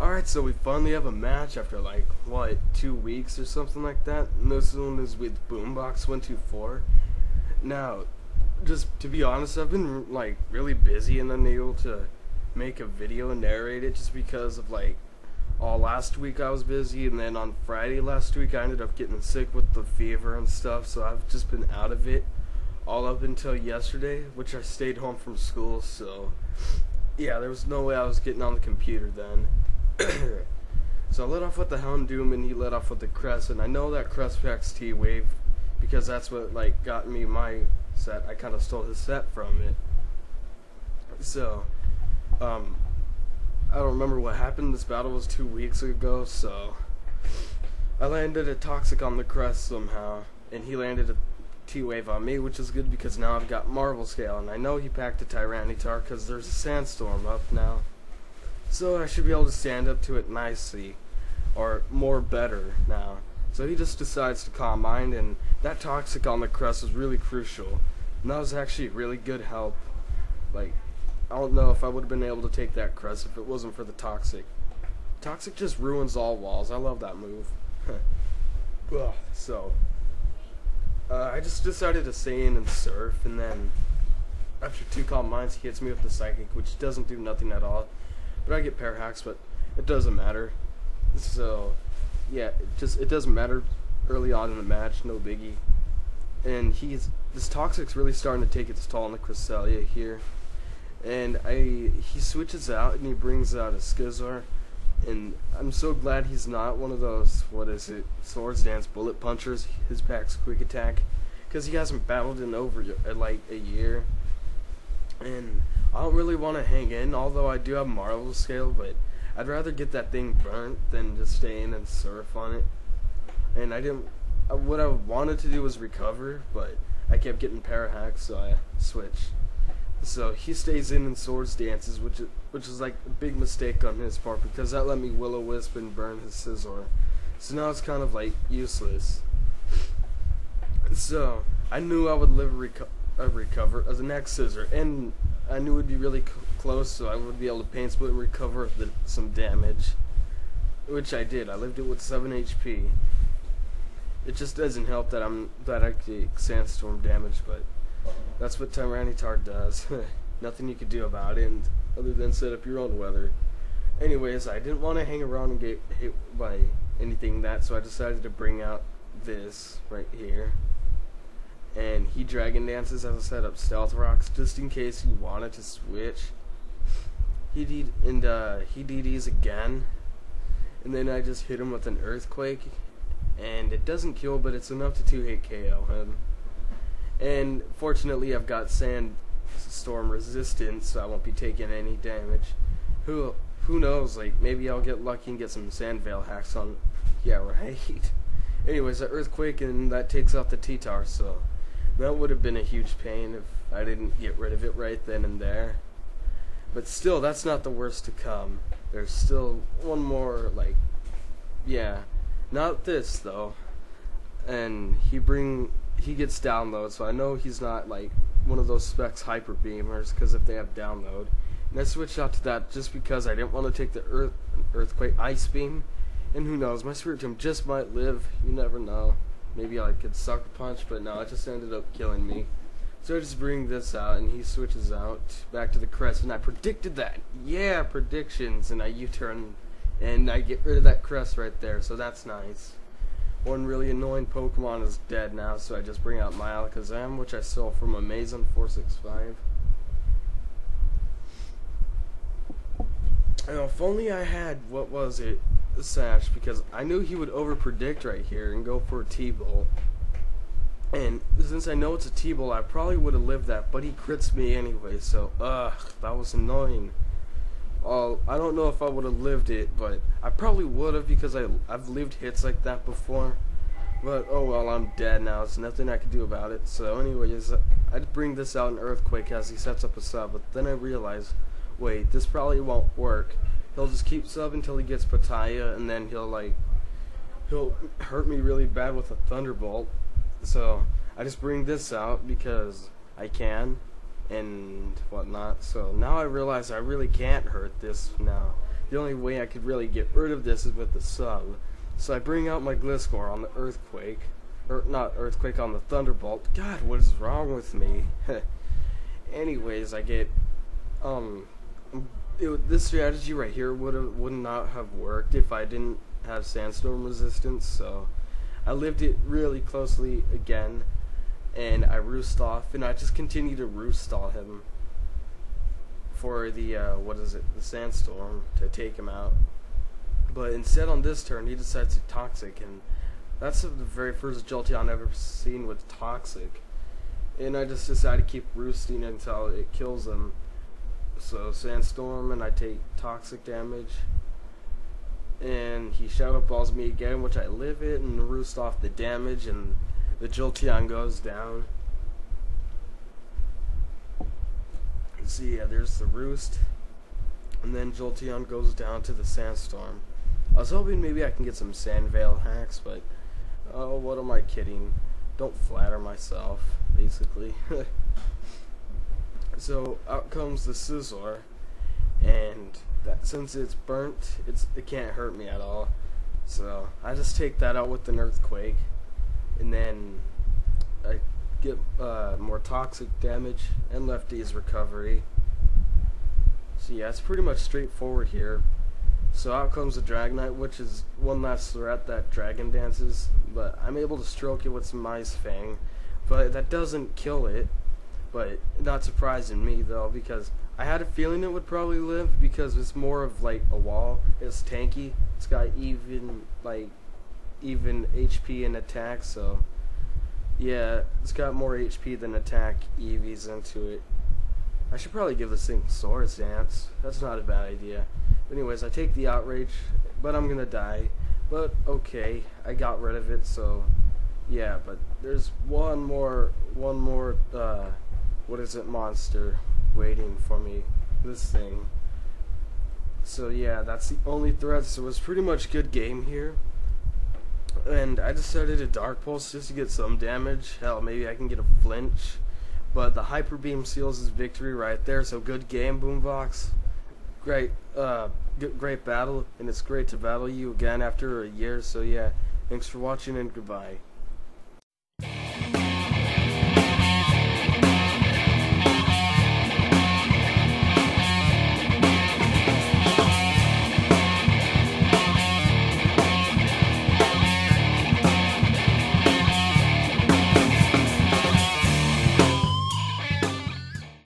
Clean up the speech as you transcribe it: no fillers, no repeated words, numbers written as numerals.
Alright, so we finally have a match after like, what, 2 weeks or something like that? And this one is with BoomBox124. Now, just to be honest, I've been like really busy and unable to make a video and narrate it just because of like, all last week I was busy, and then on Friday last week I ended up getting sick with the fever and stuff, so I've just been out of it all up until yesterday, which I stayed home from school, so yeah, there was no way I was getting on the computer then. So I let off with the Houndoom and he let off with the Crest, and I know that Crest packs T-Wave because that's what like got me my set. I kind of stole his set from it. So I don't remember what happened. This battle was 2 weeks ago, so I landed a Toxic on the Crest somehow, and he landed a T-Wave on me, which is good because now I've got Marvel Scale, and I know he packed a Tyranitar because there's a Sandstorm up now. So I should be able to stand up to it nicely, or more better now. So he just decides to Calm Mind, and that Toxic on the Crest was really crucial. And that was actually really good help. Like, I don't know if I would have been able to take that Crest if it wasn't for the Toxic. Toxic just ruins all walls. I love that move. So, I just decided to stay in and surf, and then after 2 Calm Minds, he hits me with the Psychic, which doesn't do nothing at all. But I get pair hacks, but it doesn't matter. So, yeah, it doesn't matter early on in the match, no biggie. And this Toxic's really starting to take its toll on the Cresselia here. And he switches out and he brings out a Skizor, and I'm so glad he's not one of those, what is it, Swords Dance Bullet Punchers. His pack's Quick Attack, because he hasn't battled in over like a year. And I don't really want to hang in, although I do have Marvel Scale, but I'd rather get that thing burnt than just stay in and surf on it. And what I wanted to do was recover, but I kept getting pair hacks, so I switched. So he stays in and Swords Dances, which is like a big mistake on his part, because that let me Will-O-Wisp and burn his Scizor. So now it's kind of like useless. So I knew I would live recover as the next Scizor, and I knew it would be really close, so I would be able to Pain Split and recover some damage, which I did. I lived it with 7 HP. It just doesn't help that I get Sandstorm damage, but that's what Tyranitar does. Nothing you could do about it, other than set up your own weather. Anyways, I didn't want to hang around and get hit by anything so I decided to bring out this right here. And he Dragon Dances as a setup Stealth Rocks, just in case he wanted to switch. He DDs again, and then I just hit him with an Earthquake, and it doesn't kill, but it's enough to 2-hit KO him. And fortunately, I've got Sandstorm resistance, so I won't be taking any damage. Who knows? Like, maybe I'll get lucky and get some Sandveil hacks on. Yeah, right. Anyways, that Earthquake, and that takes out the T-Tar, so that would have been a huge pain if I didn't get rid of it right then and there. But still, that's not the worst to come. There's still one more, like, yeah, not this though. And he gets download, so I know he's not like one of those Specs Hyper Beamers, because if they have download. And I switched out to that just because I didn't want to take the Earthquake Ice Beam. And who knows, my Spiritomb just might live. You never know. Maybe I could Sucker Punch, but no, it just ended up killing me. So I just bring this out, and he switches out back to the Crest, and I predicted that. Yeah, predictions, and I U-turn, and I get rid of that Crest right there, so that's nice. One really annoying Pokemon is dead now, so I just bring out my Alakazam, which I stole from Amazon 465. And if only I had, what was it, a Sash, because I knew he would over-predict right here and go for a T-Bolt. And since I know it's a T-Bolt, I probably would have lived that, but he crits me anyway, so, that was annoying. I don't know if I would have lived it, but I probably would have, because I've lived hits like that before. But oh well, I'm dead now. There's nothing I can do about it. So anyways, I'd bring this out in Earthquake as he sets up a sub, but then I realized, wait, this probably won't work. He'll just keep sub until he gets Pataya, and then he'll hurt me really bad with a Thunderbolt. So I just bring this out because I can and whatnot. So now I realize I really can't hurt this now. the only way I could really get rid of this is with the sub. So I bring out my Gliscor on the Earthquake. Or not Earthquake, on the Thunderbolt. God, what is wrong with me? Anyways, I get this strategy right here would not have worked if I didn't have Sandstorm resistance. So I lived it really closely again, and I roost off, and I just continue to roost stall him for the the Sandstorm to take him out. But instead on this turn he decides to Toxic, and that's the very first Jolteon I've ever seen with Toxic. And I just decide to keep roosting until it kills him. So Sandstorm, and I take Toxic damage. And he Shadow Balls me again, which I live it and roost off the damage, and the Jolteon goes down. So yeah, there's the roost. And then Jolteon goes down to the Sandstorm. I was hoping maybe I can get some Sandveil hacks, but oh, what am I kidding? Don't flatter myself, basically. So out comes the Scizor, and that since it's burnt, it can't hurt me at all. So I just take that out with an Earthquake, and then I get more Toxic damage and Lefty's recovery. So yeah, it's pretty much straightforward here. So out comes the Dragonite, which is one last threat that Dragon dances, but I'm able to stroke it with some Ice Fang, but that doesn't kill it. But not surprising me though, because I had a feeling it would probably live, because it's more of like a wall. It's tanky. It's got even HP and attack, so yeah, it's got more HP than attack EVs into it. I should probably give this thing Swords Dance. That's not a bad idea. Anyways, I take the Outrage, but I'm gonna die. But okay, I got rid of it, so yeah, but there's one more monster waiting for me. This thing. So yeah, that's the only threat, so it was pretty much good game here. And I decided to Dark Pulse just to get some damage. Hell, maybe I can get a flinch. But the Hyper Beam seals his victory right there, so good game, Boombox. Great battle, and it's great to battle you again after a year, so yeah, thanks for watching and goodbye.